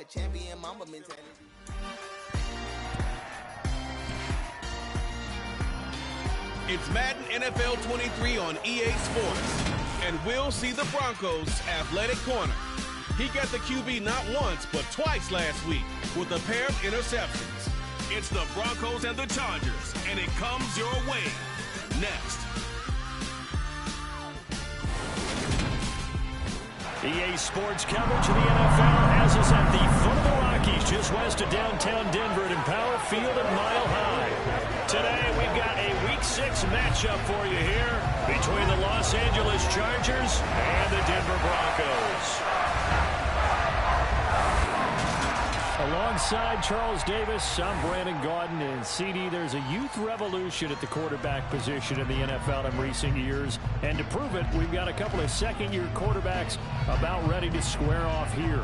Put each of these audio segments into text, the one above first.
that champion mamba mentality. It's Madden NFL 23 on EA Sports. And we'll see the Broncos' athletic corner. He got the QB not once, but twice last week with a pair of interceptions. It's the Broncos and the Chargers, and it comes your way. Next. EA Sports coverage of the NFL has us at the foot of the Rockies, just west of downtown Denver at Empower Field at Mile High. Today, we've got a Week 6 matchup for you here between the Los Angeles Chargers and the Denver Broncos. Alongside Charles Davis, I'm Brandon Gaudin, and CD, there's a youth revolution at the quarterback position in the NFL in recent years, and to prove it, we've got a couple of second-year quarterbacks about ready to square off here.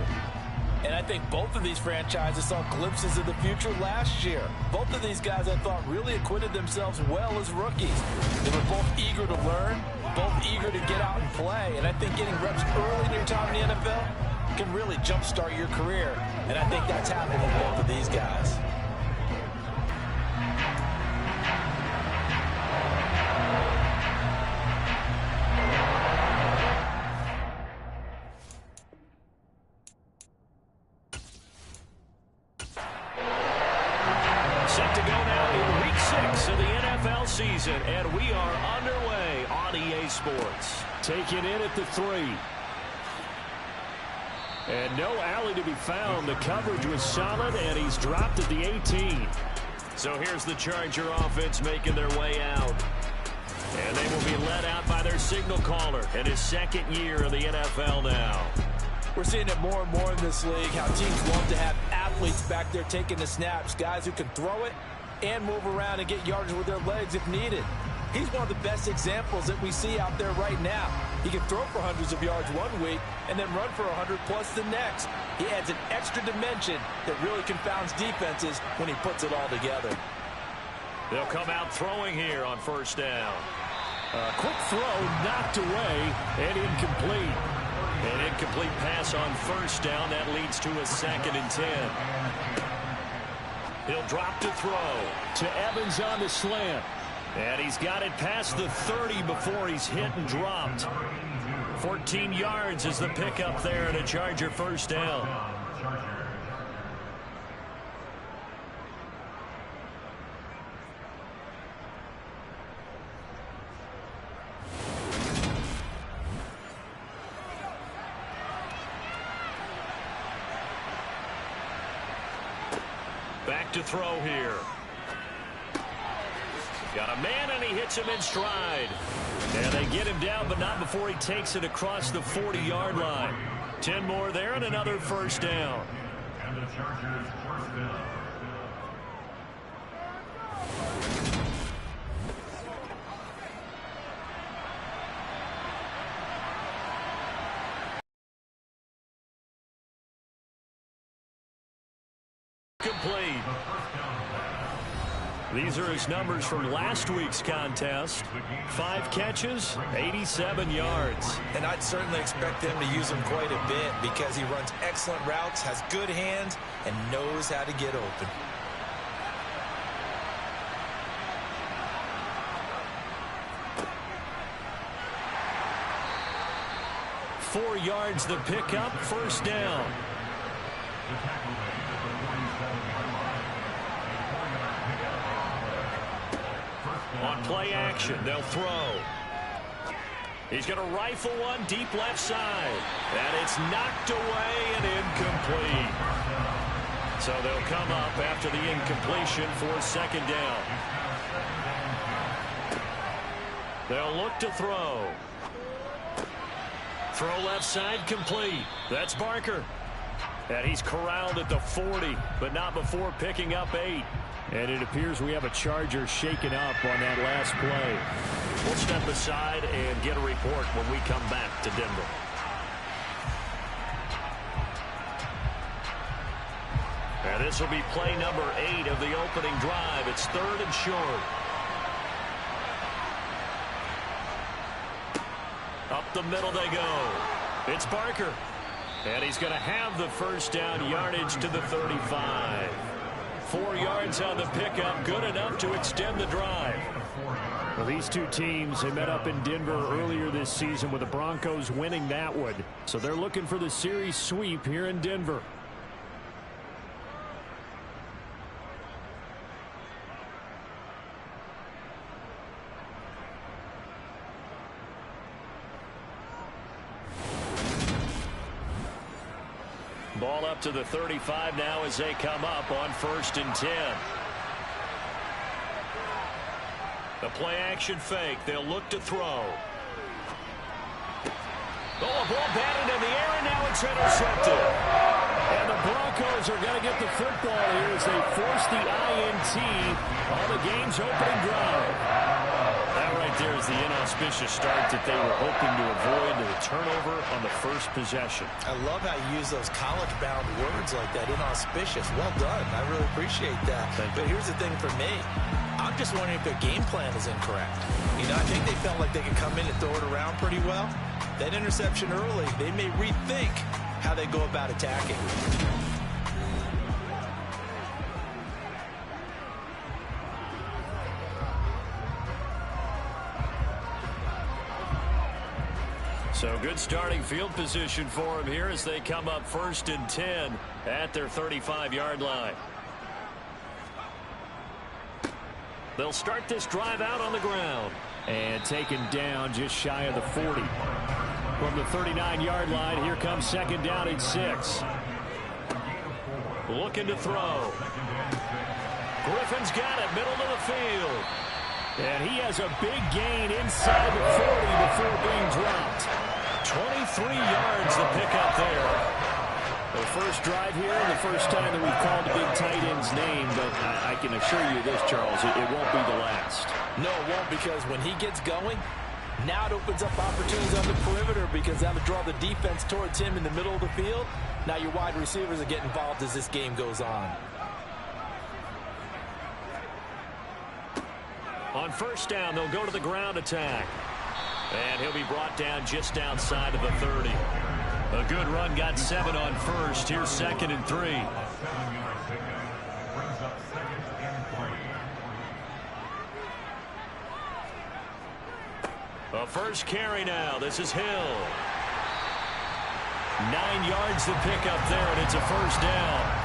And I think both of these franchises saw glimpses of the future last year. Both of these guys, I thought, really acquitted themselves well as rookies. They were both eager to learn, both eager to get out and play, and I think getting reps early in your time in the NFL can really jumpstart your career, and I think that's happened with both of these guys. Set to go now in Week 6 of the NFL season, and we are underway on EA Sports. Taking in at the 3. And no alley to be found. The coverage was solid, and he's dropped at the 18. So here's the Charger offense making their way out. And they will be led out by their signal caller in his second year in the NFL now. We're seeing it more and more in this league, how teams love to have athletes back there taking the snaps, guys who can throw it and move around and get yards with their legs if needed. He's one of the best examples that we see out there right now. He can throw for hundreds of yards one week and then run for 100-plus the next. He adds an extra dimension that really confounds defenses when he puts it all together. They'll come out throwing here on first down. Quick throw knocked away and incomplete. An incomplete pass on first down. That leads to a 2nd and 10. He'll drop to throw. To Evans on the slant. And he's got it past the 30 before he's hit and dropped. 14 yards is the pickup there and a Charger first down. Back to throw here. Got a man, and he hits him in stride. And they get him down, but not before he takes it across the 40-yard line. 10 more there and another first down. And the Chargers first down. Complete. These are his numbers from last week's contest. 5 catches, 87 yards. And I'd certainly expect them to use him quite a bit because he runs excellent routes, has good hands, and knows how to get open. Four yards the pickup, first down. On play action, they'll throw. He's going to rifle one deep left side. And it's knocked away and incomplete. So they'll come up after the incompletion for 2nd down. They'll look to throw. Throw left side complete. That's Barker. And he's corralled at the 40, but not before picking up 8. And it appears we have a Charger shaken up on that last play. We'll step aside and get a report when we come back to Denver. And this will be play number 8 of the opening drive. It's 3rd and short. Up the middle they go. It's Barker. And he's going to have the first down, yardage to the 35. 4 yards on the pickup, good enough to extend the drive. Well, these two teams, they met up in Denver earlier this season with the Broncos winning that one. So they're looking for the series sweep here in Denver. Ball up to the 35 now as they come up on 1st and 10. The play-action fake. They'll look to throw. Oh, a ball batted in the air, and now it's intercepted. And the Broncos are going to get the football here as they force the INT on the game's opening drive. That right there is the inauspicious start that they were hoping to avoid, the turnover on the first possession. I love how you use those college-bound words like that, inauspicious. Well done. I really appreciate that. But here's the thing for me. I'm just wondering if their game plan is incorrect. You know, I think they felt like they could come in and throw it around pretty well. That interception early, they may rethink how they go about attacking. So good starting field position for him here as they come up 1st and 10 at their 35-yard line. They'll start this drive out on the ground. And taken down just shy of the 40. From the 39-yard line, here comes 2nd down and 6. Looking to throw. Griffin's got it, middle of the field. And he has a big gain inside the 40 before being dropped. 23 yards to pick up there. The first drive here and the first time that we've called the big tight end's name, but I can assure you this, Charles, it won't be the last. No, it won't, because when he gets going, now it opens up opportunities on the perimeter because that'll draw the defense towards him in the middle of the field. Now your wide receivers are getting involved as this game goes on. On 1st down, they'll go to the ground attack. And he'll be brought down just outside of the 30. A good run, got 7 on 1st. Here's 2nd and 3. A first carry now. This is Hill. 9 yards to pick up there, and it's a first down.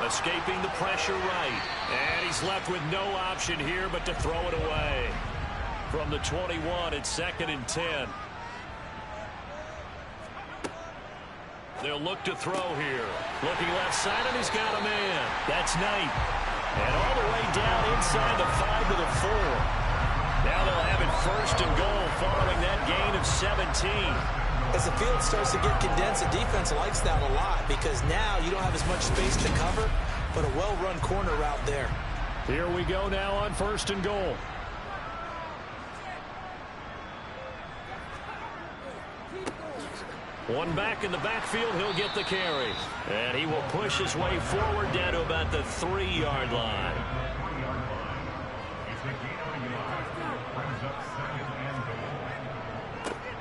Escaping the pressure right. And he's left with no option here but to throw it away. From the 21, it's 2nd and 10. They'll look to throw here. Looking left side, and he's got a man. That's Knight. And all the way down inside the 5 to the 4. Now they'll have it 1st and goal following that gain of 17. As the field starts to get condensed, the defense likes that a lot because now you don't have as much space to cover, but a well-run corner route there. Here we go now on 1st and goal. One back in the backfield, he'll get the carry. And he will push his way forward down to about the 3-yard line.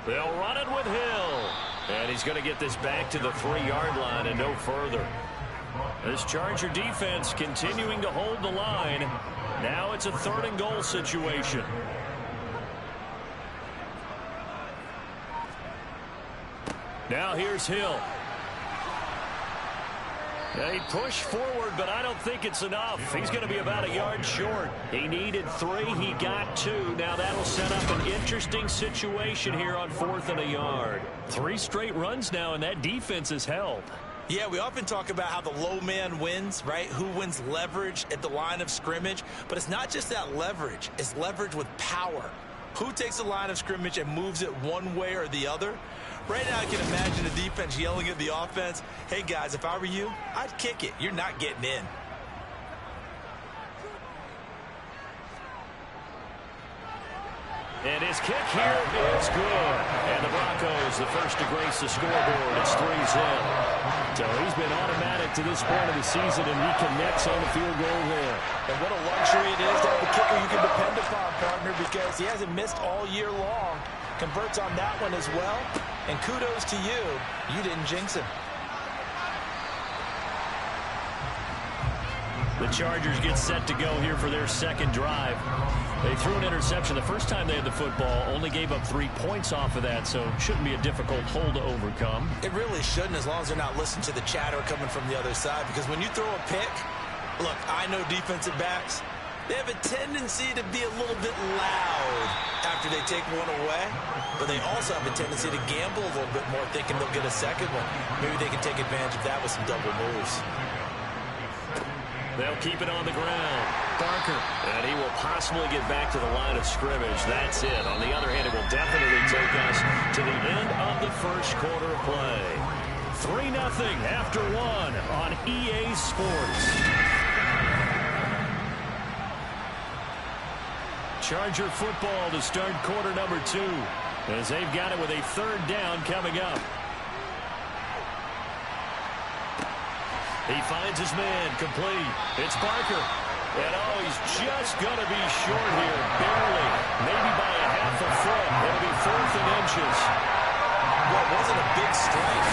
They'll run it with Hill. And he's going to get this back to the 3-yard line and no further. This Charger defense continuing to hold the line. Now it's a 3rd and goal situation. Now here's Hill. They push forward, but I don't think it's enough. He's going to be about a yard short. He needed 3. He got 2. Now that'll set up an interesting situation here on 4th and a yard. 3 straight runs now, and that defense is held. Yeah, we often talk about how the low man wins, right? Who wins leverage at the line of scrimmage. But it's not just that leverage. It's leverage with power. Who takes the line of scrimmage and moves it one way or the other? Right now I can imagine the defense yelling at the offense, hey guys, if I were you, I'd kick it. You're not getting in. And his kick here is good. And the Broncos, the first to grace the scoreboard. It's 3-zip. So he's been automatic to this point of the season, and he connects on the field goal there. And what a luxury it is to have a kicker you can depend upon, partner, because he hasn't missed all year long. Converts on that one as well. And kudos to you. You didn't jinx him. The Chargers get set to go here for their second drive. They threw an interception the first time they had the football, only gave up 3 points off of that, so it shouldn't be a difficult hole to overcome. It really shouldn't, as long as they're not listening to the chatter coming from the other side, because when you throw a pick, look, I know defensive backs, they have a tendency to be a little bit loud after they take one away, but they also have a tendency to gamble a little bit more, thinking they'll get a second one. Maybe they can take advantage of that with some double moves. They'll keep it on the ground. Barker, and he will possibly get back to the line of scrimmage. That's it. On the other hand, it will definitely take us to the end of the first quarter of play. 3-0 after 1 on EA Sports. Charger football to start quarter number 2, as they've got it with a third down coming up. He finds his man, complete. It's Barker. And oh, he's just going to be short here, barely, maybe by a half a foot. It'll be 4th and inches. Well, it wasn't a big strike,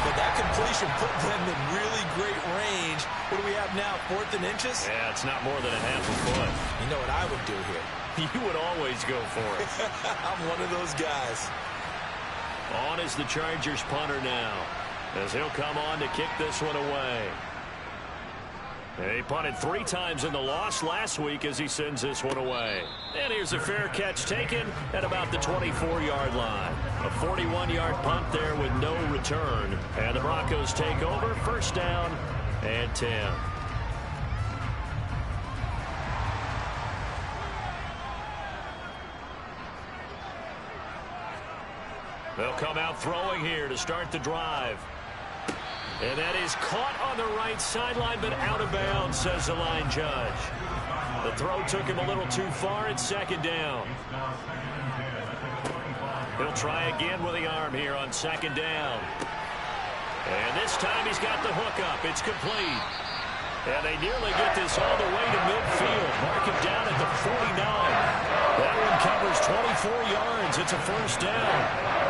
but that completion put them in really great range. What do we have now, 4th and inches? Yeah, it's not more than a half a foot. You know what I would do here? You would always go for it. I'm one of those guys. On is the Chargers punter now, as he'll come on to kick this one away. He punted 3 times in the loss last week as he sends this one away. And here's a fair catch taken at about the 24-yard line. A 41-yard punt there with no return. And the Broncos take over, first down and 10. They'll come out throwing here to start the drive. And that is caught on the right sideline, but out of bounds, says the line judge. The throw took him a little too far. It's second down. He'll try again with the arm here on second down. And this time he's got the hook up. It's complete. And they nearly get this all the way to midfield. Mark him down at the 49. That one covers 24 yards. It's a first down.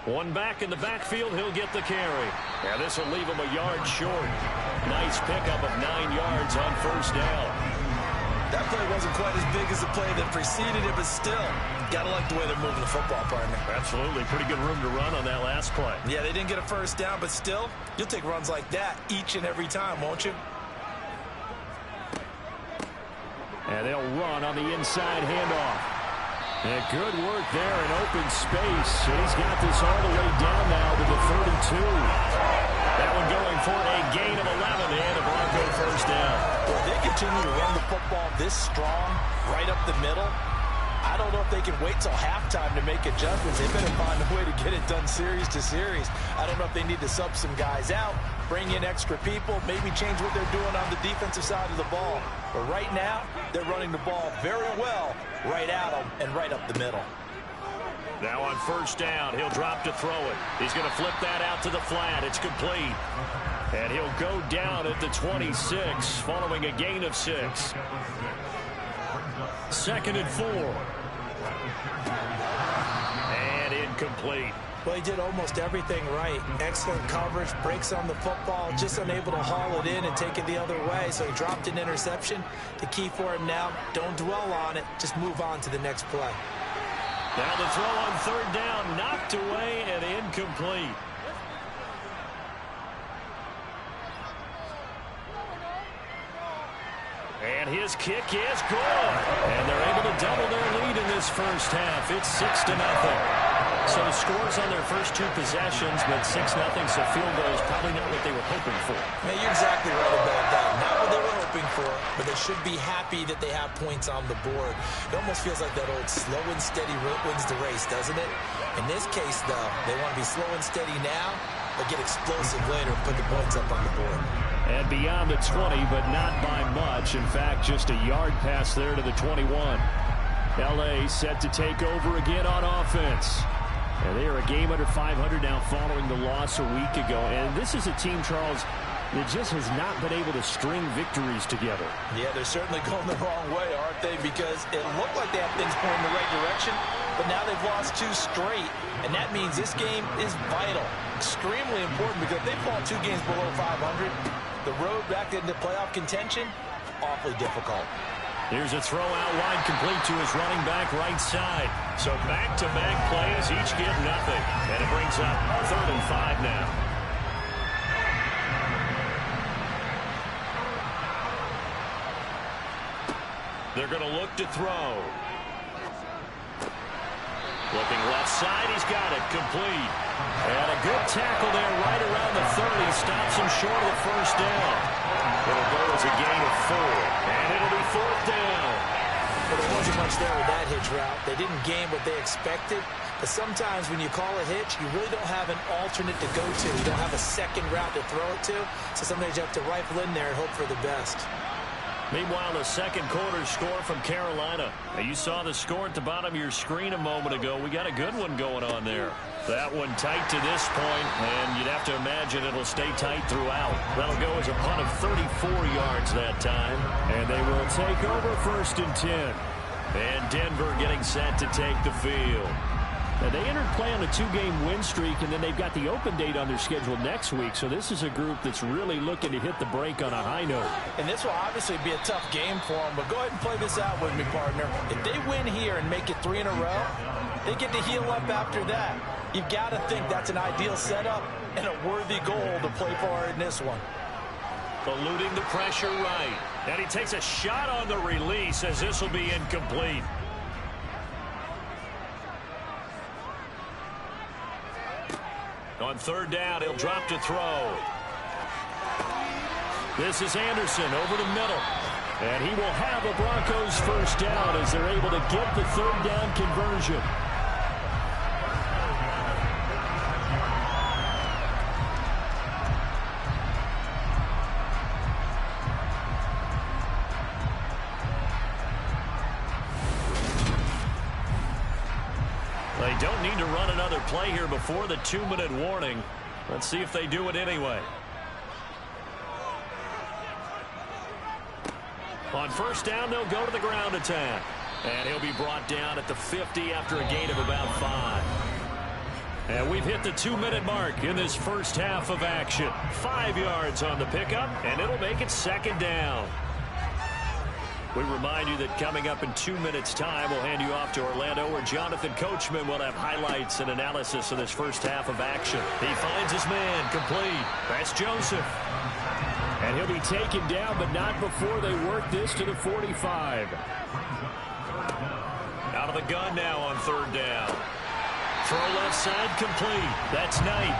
One back in the backfield, he'll get the carry. Yeah, this will leave him a yard short. Nice pickup of 9 yards on first down. That play wasn't quite as big as the play that preceded it, but still, gotta like the way they're moving the football, partner. Absolutely. Pretty good room to run on that last play. Yeah, they didn't get a first down, but still, you'll take runs like that each and every time, won't you? And they'll run on the inside handoff. And good work there in open space. And he's got this all the way down now to the 32. That one going for a gain of 11 and a Bronco first down. Well, if they continue to run the football this strong, right up the middle, I don't know if they can wait till halftime to make adjustments. They better find a way to get it done series to series. I don't know if they need to sub some guys out, bring in extra people, maybe change what they're doing on the defensive side of the ball. But right now, they're running the ball very well right at them and right up the middle. Now on first down, he'll drop to throw it. He's going to flip that out to the flat. It's complete. And he'll go down at the 26 following a gain of 6. Second and 4. And incomplete. Well, he did almost everything right. Excellent coverage, breaks on the football, just unable to haul it in and take it the other way. So he dropped an interception. The key for him now, don't dwell on it. Just move on to the next play. Now the throw on third down, knocked away and incomplete. And And his kick is good. And they're able to double their lead in this first half. It's 6-0. So scores on their first two possessions, but 6-0, so field goal is probably not what they were hoping for. Man, you're exactly right about that. Not what they were hoping for, but they should be happy that they have points on the board. It almost feels like that old slow and steady wins the race, doesn't it? In this case, though, they want to be slow and steady now, but get explosive later and put the points up on the board. And beyond the 20, but not by much. In fact, just a yard pass there to the 21. L.A. set to take over again on offense. And they are a game under 500 now following the loss a week ago. And this is a team, Charles, that just has not been able to string victories together. Yeah, they're certainly going the wrong way, aren't they? Because it looked like they have things going in the right direction, but now they've lost 2 straight. And that means this game is vital, extremely important, because if they fall 2 games below 500, the road back into playoff contention, awfully difficult. Here's a throw out wide, complete to his running back right side. So back-to-back plays, each get nothing. And it brings up 3rd and 5 now. They're going to look to throw. Looking left side, he's got it, complete. And a good tackle there right around the 30. Stops him short of the first down. It'll go as a gain of 4. And it'll be 4th down. Well, there wasn't much there with that hitch route. They didn't gain what they expected. But sometimes when you call a hitch, you really don't have an alternate to go to. You don't have a second route to throw it to. So sometimes you have to rifle in there and hope for the best. Meanwhile, the second quarter score from Carolina. Now, you saw the score at the bottom of your screen a moment ago. We got a good one going on there. That one tight to this point, and you'd have to imagine it'll stay tight throughout. That'll go as a punt of 34 yards that time. And they will take over 1st and 10. And Denver getting set to take the field. Now, they entered play on a 2-game win streak, and then they've got the open date on their schedule next week. So this is a group that's really looking to hit the break on a high note. And this will obviously be a tough game for them, but go ahead and play this out with me, partner. If they win here and make it 3 in a row, they get to heal up after that. You've got to think that's an ideal setup and a worthy goal to play for in this one. Eluding the pressure right. And he takes a shot on the release as this will be incomplete. On 3rd down, he'll drop to throw. This is Anderson over the middle. And he will have a Broncos 1st down as they're able to get the 3rd down conversion. They don't need to run another play here before the 2-minute warning. Let's see if they do it anyway. On 1st down, they'll go to the ground attack. And he'll be brought down at the 50 after a gain of about 5. And we've hit the 2-minute mark in this first half of action. 5 yards on the pickup, and it'll make it 2nd down. We remind you that coming up in 2 minutes' time, we'll hand you off to Orlando, where Jonathan Coachman will have highlights and analysis of this first half of action. He finds his man, complete. That's Joseph. And he'll be taken down, but not before they work this to the 45. Out of the gun now on 3rd down. Throw left side, complete. That's Knight.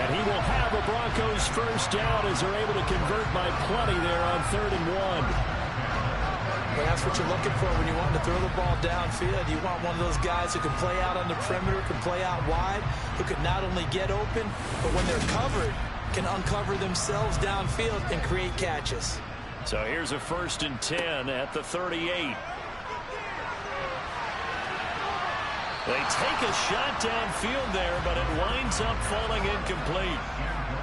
And he will have a Broncos 1st down as they're able to convert by plenty there on 3rd and 1. Well, that's what you're looking for when you want to throw the ball downfield. You want one of those guys who can play out on the perimeter, can play out wide, who can not only get open, but when they're covered, can uncover themselves downfield and create catches. So here's a 1st and 10 at the 38. They take a shot downfield there, but it winds up falling incomplete.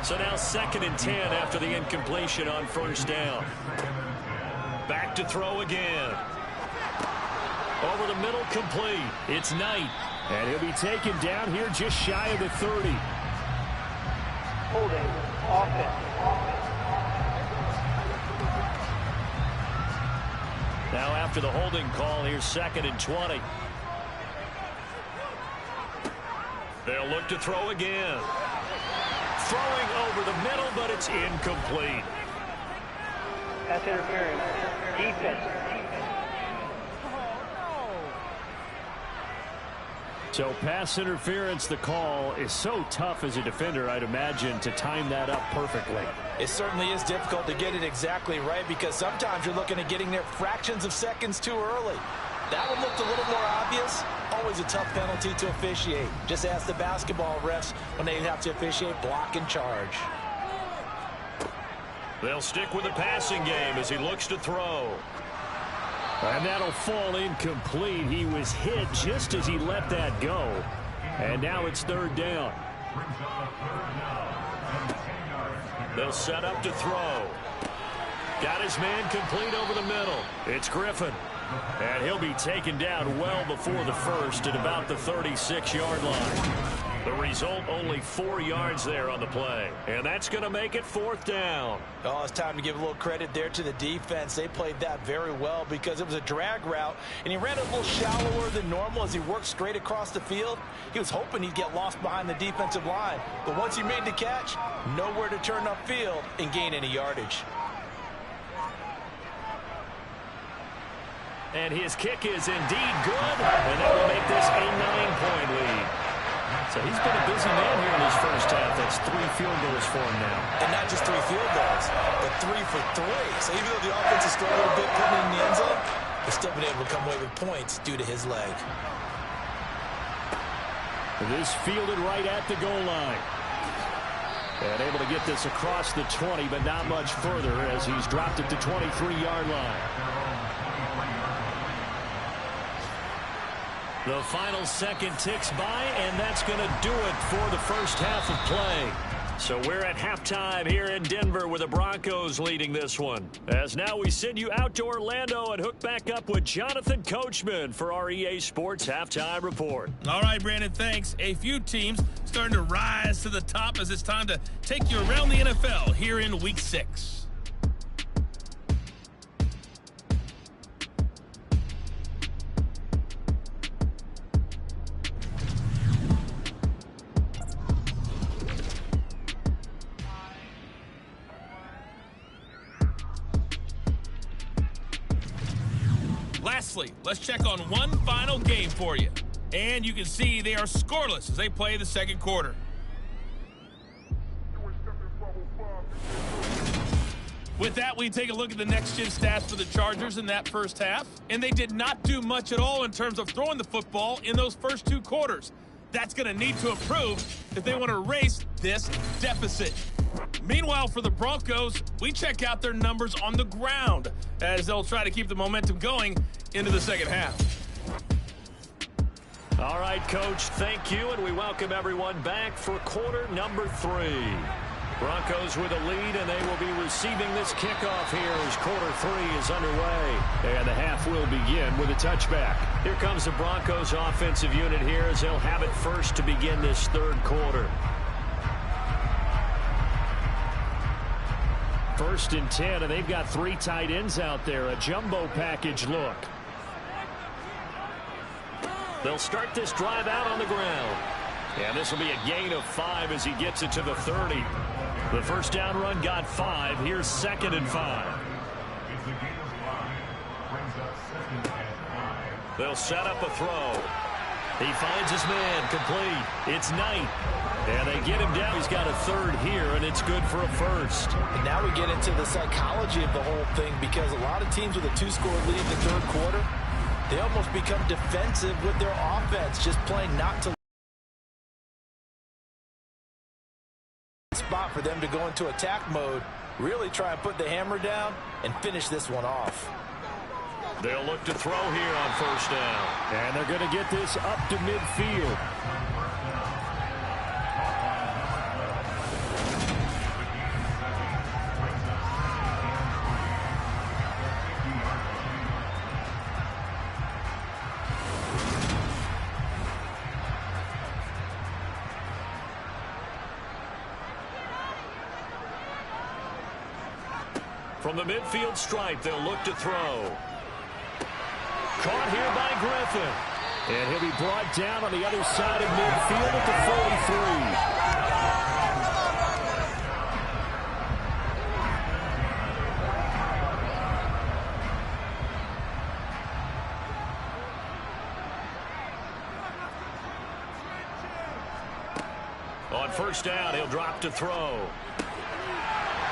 So now 2nd and 10 after the incompletion on 1st down. Back to throw again. Over the middle, complete. It's Knight. And he'll be taken down here just shy of the 30. Holding offense. Now after the holding call, here's 2nd and 20. They'll look to throw again. Throwing over the middle, but it's incomplete. Pass interference. Defense. So pass interference, the call is so tough as a defender, I'd imagine, to time that up perfectly. It certainly is difficult to get it exactly right because sometimes you're looking at getting there fractions of seconds too early. That one looked a little more obvious. Always a tough penalty to officiate. Just ask the basketball refs when they have to officiate block and charge. They'll stick with the passing game as he looks to throw. And that'll fall incomplete. He was hit just as he let that go. And now it's third down. They'll set up to throw. Got his man complete over the middle. It's Griffin. And he'll be taken down well before the first at about the 36-yard line. The result, only 4 yards there on the play. And that's going to make it fourth down. Oh, it's time to give a little credit there to the defense. They played that very well because it was a drag route, and he ran a little shallower than normal as he worked straight across the field. He was hoping he'd get lost behind the defensive line. But once he made the catch, nowhere to turn upfield and gain any yardage. And his kick is indeed good, and that will make this a 9-point lead. So he's been a busy man here in his first half. That's 3 field goals for him now. And not just 3 field goals, but 3 for 3. So even though the offense has struggled a bit putting it in the end zone, they've still been able to come away with points due to his leg. This fielded right at the goal line. And able to get this across the 20, but not much further as he's dropped it to 23-yard line. The final second ticks by, and that's going to do it for the first half of play. So we're at halftime here in Denver with the Broncos leading this one. As now we send you out to Orlando and hook back up with Jonathan Coachman for our EA Sports Halftime Report. All right, Brandon, thanks. A few teams starting to rise to the top as it's time to take you around the NFL here in Week 6. Lastly, let's check on one final game for you. And you can see they are scoreless as they play the second quarter. With that, we take a look at the next-gen stats for the Chargers in that first half. And they did not do much at all in terms of throwing the football in those first 2 quarters. That's going to need to improve if they want to erase this deficit. Meanwhile, for the Broncos, we check out their numbers on the ground as they'll try to keep the momentum going into the second half. All right, Coach, thank you, and we welcome everyone back for quarter number 3. Broncos with a lead, and they will be receiving this kickoff here as quarter 3 is underway. And the half will begin with a touchback. Here comes the Broncos offensive unit here as they'll have it first to begin this third quarter. 1st and 10, and they've got 3 tight ends out there. A jumbo package look. They'll start this drive out on the ground. And this will be a gain of 5 as he gets it to the 30. The first down run got 5. Here's 2nd and 5. They'll set up a throw. He finds his man complete. It's Knight. And they get him down. He's got a 3rd here, and it's good for a 1st. And now we get into the psychology of the whole thing because a lot of teams with a 2-score lead in the third quarter, they almost become defensive with their offense, just playing not to spot for them to go into attack mode, really try and put the hammer down and finish this one off. They'll look to throw here on 1st down. And they're going to get this up to midfield. From the midfield stripe, they'll look to throw. Caught here by Griffin. And he'll be brought down on the other side of midfield at the 43. On first down, he'll drop to throw.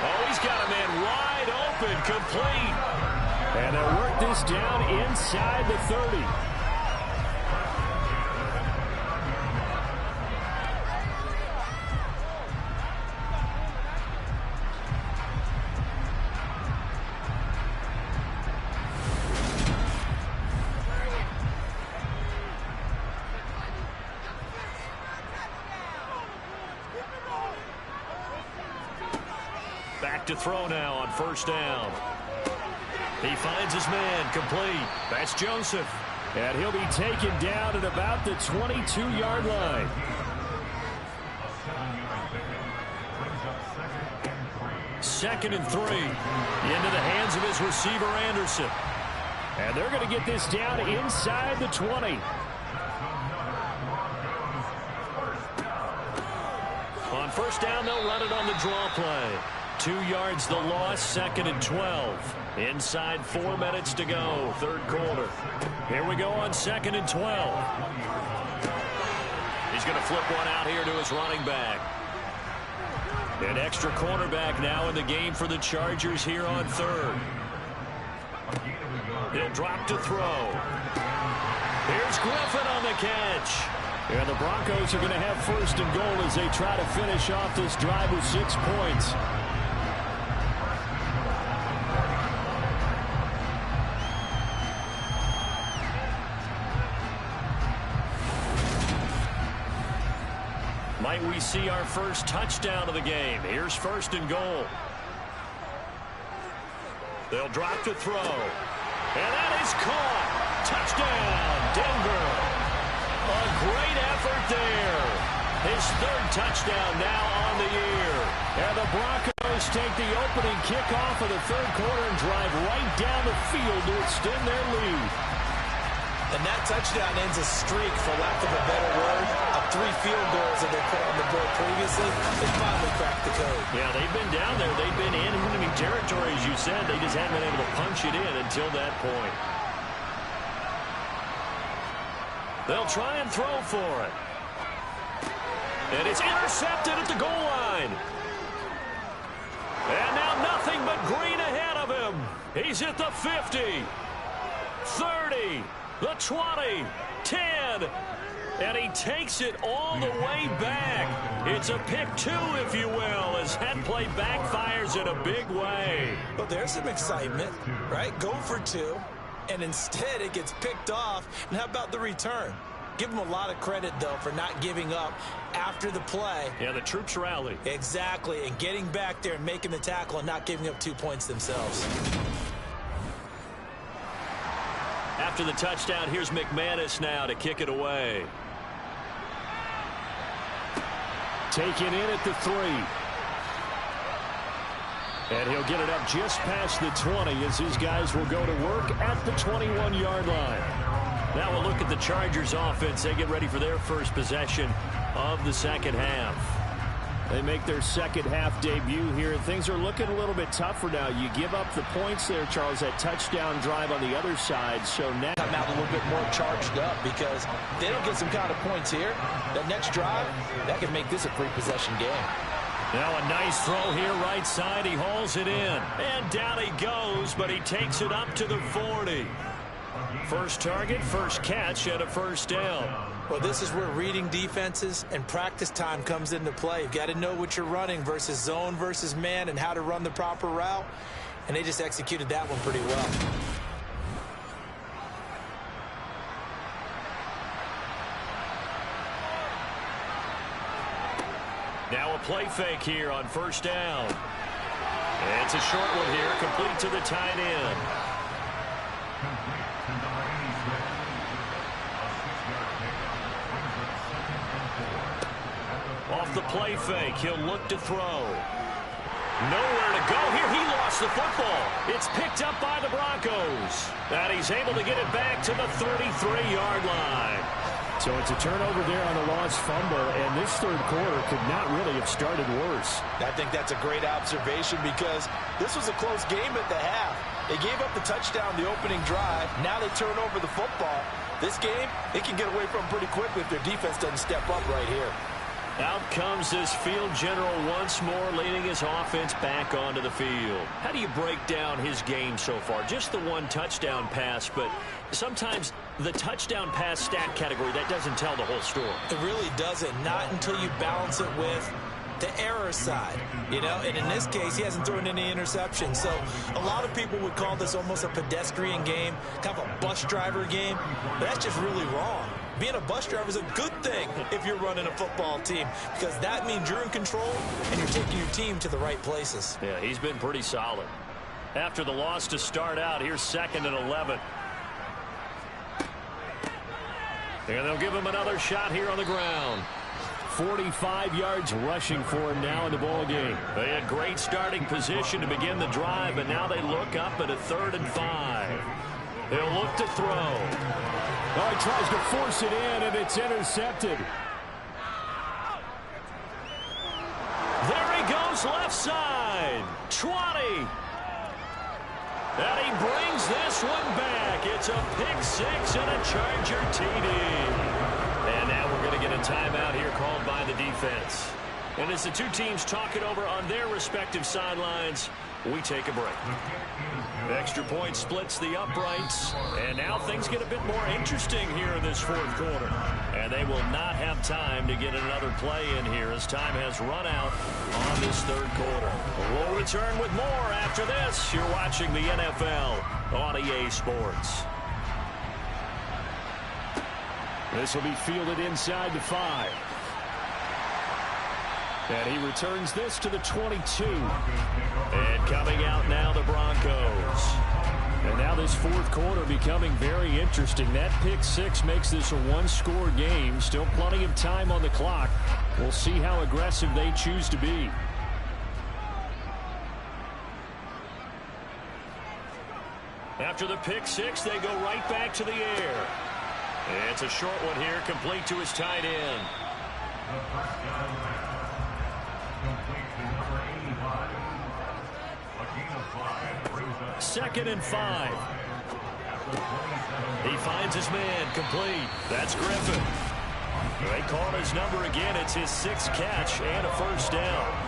Oh, he's got a man wide open, complete. And they'll work this down inside the 30. Back to throw now on first down. He finds his man, complete. That's Joseph. And he'll be taken down at about the 22-yard line. Second and 3. Into the hands of his receiver, Anderson. And they're going to get this down inside the 20. On first down, they'll run it on the draw play. 2 yards the loss, second and 12. Inside 4 minutes to go, third quarter. Here we go on second and 12. He's going to flip one out here to his running back. An extra cornerback now in the game for the Chargers here on third. He'll drop to throw. Here's Griffin on the catch. And the Broncos are going to have first and goal as they try to finish off this drive with 6 points. Might we see our first touchdown of the game? Here's first and goal. They'll drop to throw. And that is caught. Touchdown, Denver. A great effort there. His third touchdown now on the year. And the Broncos take the opening kickoff of the third quarter and drive right down the field to extend their lead. And that touchdown ends a streak, for lack of a better word, of 3 field goals that they put on the board previously. They finally cracked the code. Yeah, they've been down there. They've been in enemy territory, as you said. They just haven't been able to punch it in until that point. They'll try and throw for it. And it's intercepted at the goal line. And now nothing but green ahead of him. He's at the 50, 30, the 20, 10, and he takes it all the way back. It's a pick 2, if you will, as that play backfires in a big way. Well, there's some excitement, right? Go for 2, and instead it gets picked off. And how about the return? Give him a lot of credit, though, for not giving up after the play. Yeah, the troops rally. Exactly, and getting back there and making the tackle and not giving up 2 points themselves. After the touchdown, here's McManus now to kick it away. Taken in at the 3. And he'll get it up just past the 20 as his guys will go to work at the 21-yard line. Now we'll look at the Chargers offense. They get ready for their first possession of the second half. They make their second half debut here. Things are looking a little bit tougher now. You give up the points there, Charles, that touchdown drive on the other side. So now come out a little bit more charged up, because they don't get some kind of points here. That next drive, that can make this a 3-possession game. Now a nice throw here right side. He hauls it in. And down he goes, but he takes it up to the 40. First target, first catch, and a first down. Well, this is where reading defenses and practice time comes into play. You've got to know what you're running versus zone versus man and how to run the proper route. And they just executed that one pretty well. Now a play fake here on first down. And it's a short one here, complete to the tight end. Off the play fake, he'll look to throw. Nowhere to go here. He lost the football. It's picked up by the Broncos. And he's able to get it back to the 33-yard line. So it's a turnover there on the lost fumble, and this third quarter could not really have started worse. I think that's a great observation, because this was a close game at the half. They gave up the touchdown the opening drive. Now they turn over the football. This game, they can get away from pretty quickly if their defense doesn't step up right here. Out comes this field general once more, leading his offense back onto the field. How do you break down his game so far? Just the one touchdown pass, but sometimes the touchdown pass stat category, that doesn't tell the whole story. It really doesn't, not until you balance it with the error side, you know, and in this case, he hasn't thrown any interceptions. So a lot of people would call this almost a pedestrian game, kind of a bus driver game, but that's just really wrong. Being a bus driver is a good thing if you're running a football team, because that means you're in control and you're taking your team to the right places. Yeah, he's been pretty solid. After the loss to start out, here's 2nd and 11. And they'll give him another shot here on the ground. 45 yards rushing for him now in the ball game. They had great starting position to begin the drive, but now they look up at a 3rd and 5. They'll look to throw. Oh, he tries to force it in, and it's intercepted. There he goes, left side. 20. And he brings this one back. It's a pick 6 and a Charger TD. And now we're going to get a timeout here called by the defense. And as the two teams talk it over on their respective sidelines, we take a break. Extra point splits the uprights. And now things get a bit more interesting here in this 4th quarter. And they will not have time to get another play in here as time has run out on this 3rd quarter. We'll return with more after this. You're watching the NFL on EA Sports. This will be fielded inside the 5. And he returns this to the 22. And coming out now, the Broncos. And now this 4th quarter becoming very interesting. That pick 6 makes this a one-score game. Still plenty of time on the clock. We'll see how aggressive they choose to be. After the pick 6, they go right back to the air. It's a short one here, complete to his tight end. 2nd and 5. He finds his man, complete. That's Griffin. They call his number again. It's his 6th catch and a 1st down.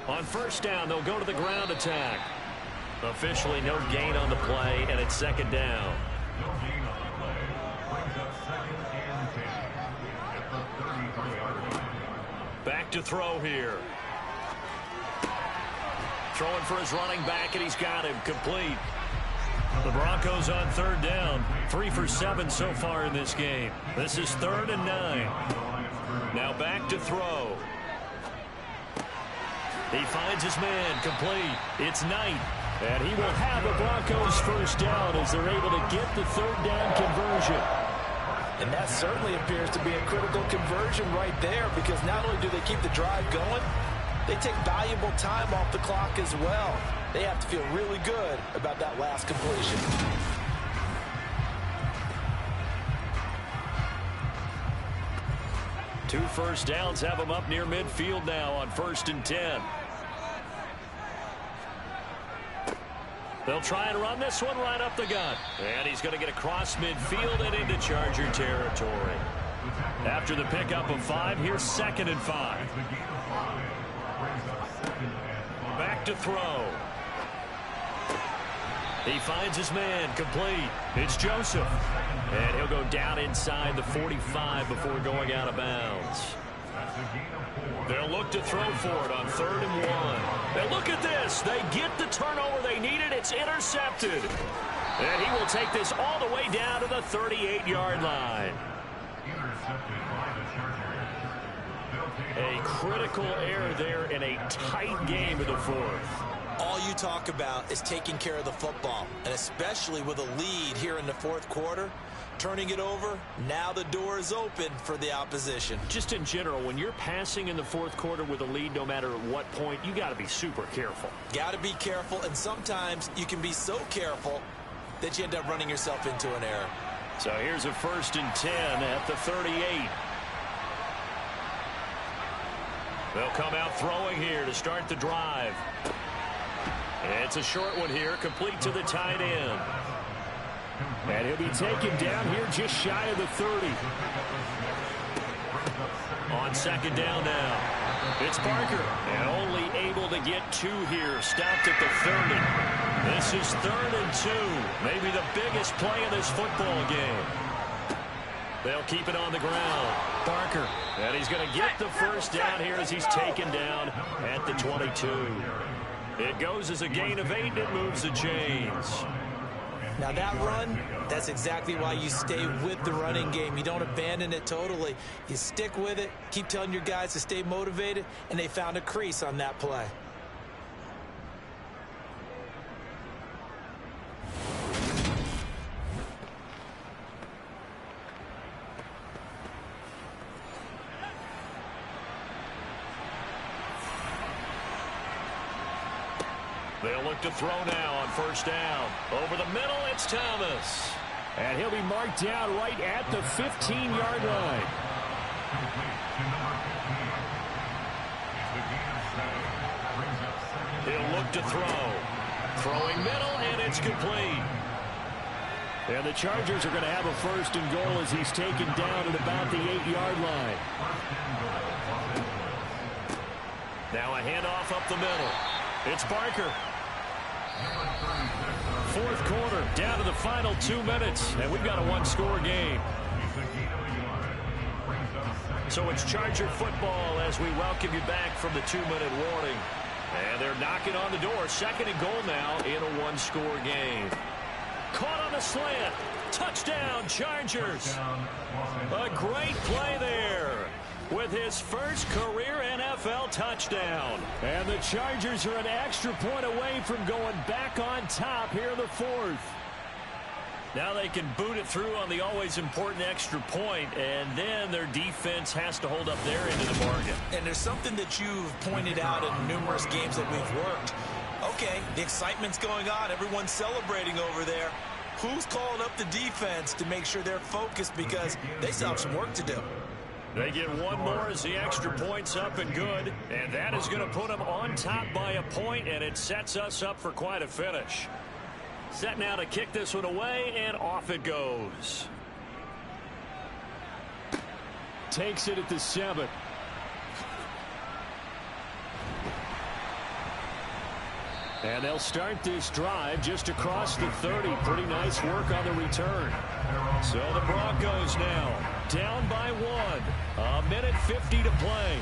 On 1st down, they'll go to the ground attack. Officially no gain on the play, and it's 2nd down. Back to throw here. Throwing for his running back, and he's got him complete. The Broncos on 3rd down. 3 for 7 so far in this game. This is 3rd and 9. Now back to throw. He finds his man, complete. It's Knight. And he will have a Broncos 1st down as they're able to get the 3rd down conversion. And that certainly appears to be a critical conversion right there, because not only do they keep the drive going, they take valuable time off the clock as well. They have to feel really good about that last completion. Two 1st downs have him up near midfield now on 1st and 10. They'll try and run this one right up the gut. And he's going to get across midfield and into Charger territory. After the pickup of 5, here's 2nd and 5. Back to throw. He finds his man, complete. It's Joseph. And he'll go down inside the 45 before going out of bounds. They'll look to throw for it on 3rd and 1. And look at this. They get the turnover they needed. It's intercepted. And he will take this all the way down to the 38-yard line. A critical error there in a tight game of the 4th. All you talk about is taking care of the football, and especially with a lead here in the 4th quarter. Turning it over, now the door is open for the opposition. Just in general, when you're passing in the 4th quarter with a lead, no matter at what point, you got to be super careful. Got to be careful, and sometimes you can be so careful that you end up running yourself into an error. So here's a 1st and 10 at the 38. They'll come out throwing here to start the drive. It's a short one here, complete to the tight end. And he'll be taken down here just shy of the 30. On 2nd down now. It's Parker. And only able to get 2 here. Stopped at the 30. This is 3rd and 2. Maybe the biggest play in this football game. They'll keep it on the ground. Parker. And he's going to get the 1st down here as he's taken down at the 22. It goes as a gain of 8, and it moves the chains. Now that run, that's exactly why you stay with the running game. You don't abandon it totally. You stick with it, keep telling your guys to stay motivated, and they found a crease on that play. They'll look to throw now on 1st down. Over the middle, it's Thomas. And he'll be marked down right at the 15-yard line. He'll look to throw. Throwing middle, and it's complete. And the Chargers are going to have a 1st and goal as he's taken down at about the 8-yard line. Now a handoff up the middle. It's Parker. 4th quarter, down to the final 2 minutes, and we've got a 1-score game. So it's Charger football as we welcome you back from the 2-minute warning. And they're knocking on the door. 2nd and goal now in a 1-score game. Caught on the slant. Touchdown, Chargers. A great play there with his first career NFL touchdown. And the Chargers are an extra point away from going back on top here in the 4th. Now they can boot it through on the always important extra point, and then their defense has to hold up their end of the bargain. And there's something that you've pointed out in numerous games that we've worked. Okay, the excitement's going on. Everyone's celebrating over there. Who's calling up the defense to make sure they're focused, because they still have some work to do? They get one more as the extra point's up and good, and that is going to put them on top by a point, and it sets us up for quite a finish. Set now to kick this one away, and off it goes. Takes it at the 7. And they'll start this drive just across the 30. Pretty nice work on the return. So the Broncos now down by 1. 1:50 to play.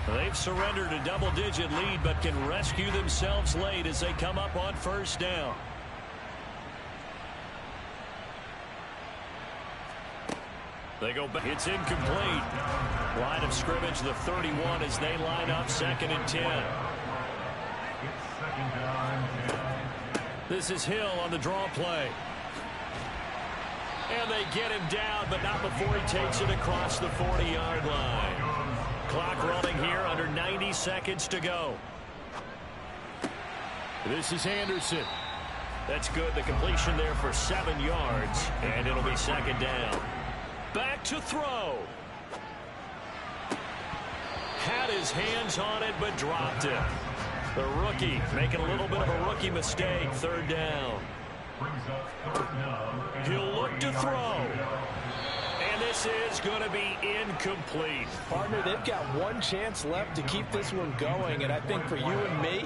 They've surrendered a double-digit lead, but can rescue themselves late as they come up on 1st down. They go back. It's incomplete. Line of scrimmage, the 31, as they line up 2nd and 10. This is Hill on the draw play. And they get him down, but not before he takes it across the 40-yard line. Clock running here, under 90 seconds to go. This is Anderson. That's good. The completion there for 7 yards, and it'll be 2nd down. Back to throw. Had his hands on it, but dropped it. The rookie making a little bit of a rookie mistake. 3rd down. He'll look to throw. And this is going to be incomplete. Partner, they've got one chance left to keep this one going, and I think for you and me,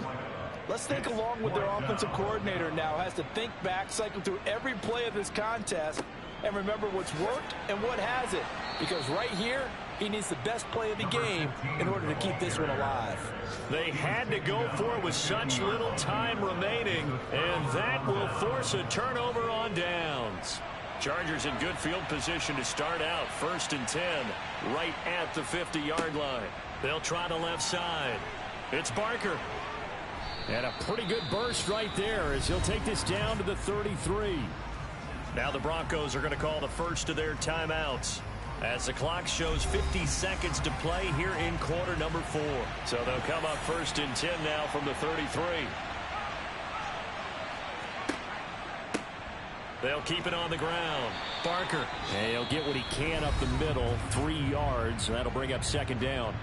let's think along with their offensive coordinator now. Has to think back, cycle through every play of this contest, and remember what's worked and what hasn't. Because right here, he needs the best play of the game in order to keep this one alive. They had to go for it with such little time remaining, and that will force a turnover on downs. Chargers in good field position to start out. 1st and 10, right at the 50-yard line. They'll try the left side. It's Barker. And a pretty good burst right there as he'll take this down to the 33. Now the Broncos are going to call the first of their timeouts as the clock shows 50 seconds to play here in quarter number 4. So they'll come up 1st and 10 now from the 33. They'll keep it on the ground. Barker. And he'll get what he can up the middle, 3 yards. That'll bring up second down.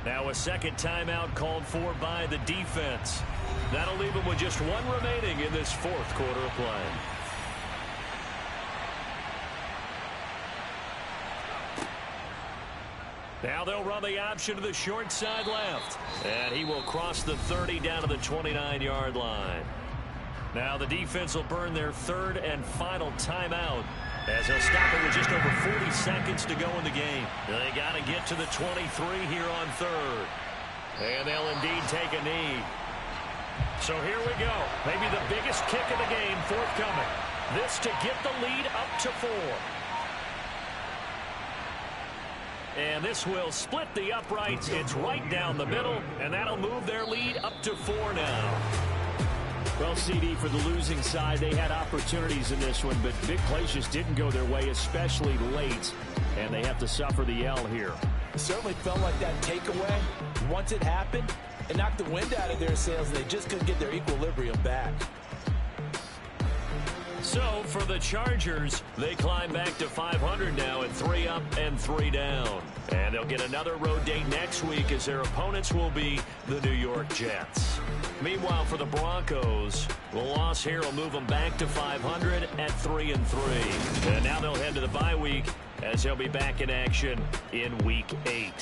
Now a second timeout called for by the defense. That'll leave them with just 1 remaining in this 4th quarter of play. Now they'll run the option to the short side left. And he will cross the 30 down to the 29-yard line. Now the defense will burn their 3rd and final timeout as they'll stop it with just over 40 seconds to go in the game. They got to get to the 23 here on 3rd. And they'll indeed take a knee. So here we go. Maybe the biggest kick of the game forthcoming. This to get the lead up to 4. And this will split the uprights. It's right down the middle, and that'll move their lead up to 4 now. Well, CD, for the losing side, they had opportunities in this one, but big plays just didn't go their way, especially late, and they have to suffer the L here. It certainly felt like that takeaway. Once it happened, it knocked the wind out of their sails, and they just couldn't get their equilibrium back. So for the Chargers, they climb back to 500 now at 3 up and 3 down. And they'll get another road date next week as their opponents will be the New York Jets. Meanwhile, for the Broncos, the loss here will move them back to 500 at 3 and 3. And now they'll head to the bye week as they'll be back in action in Week 8.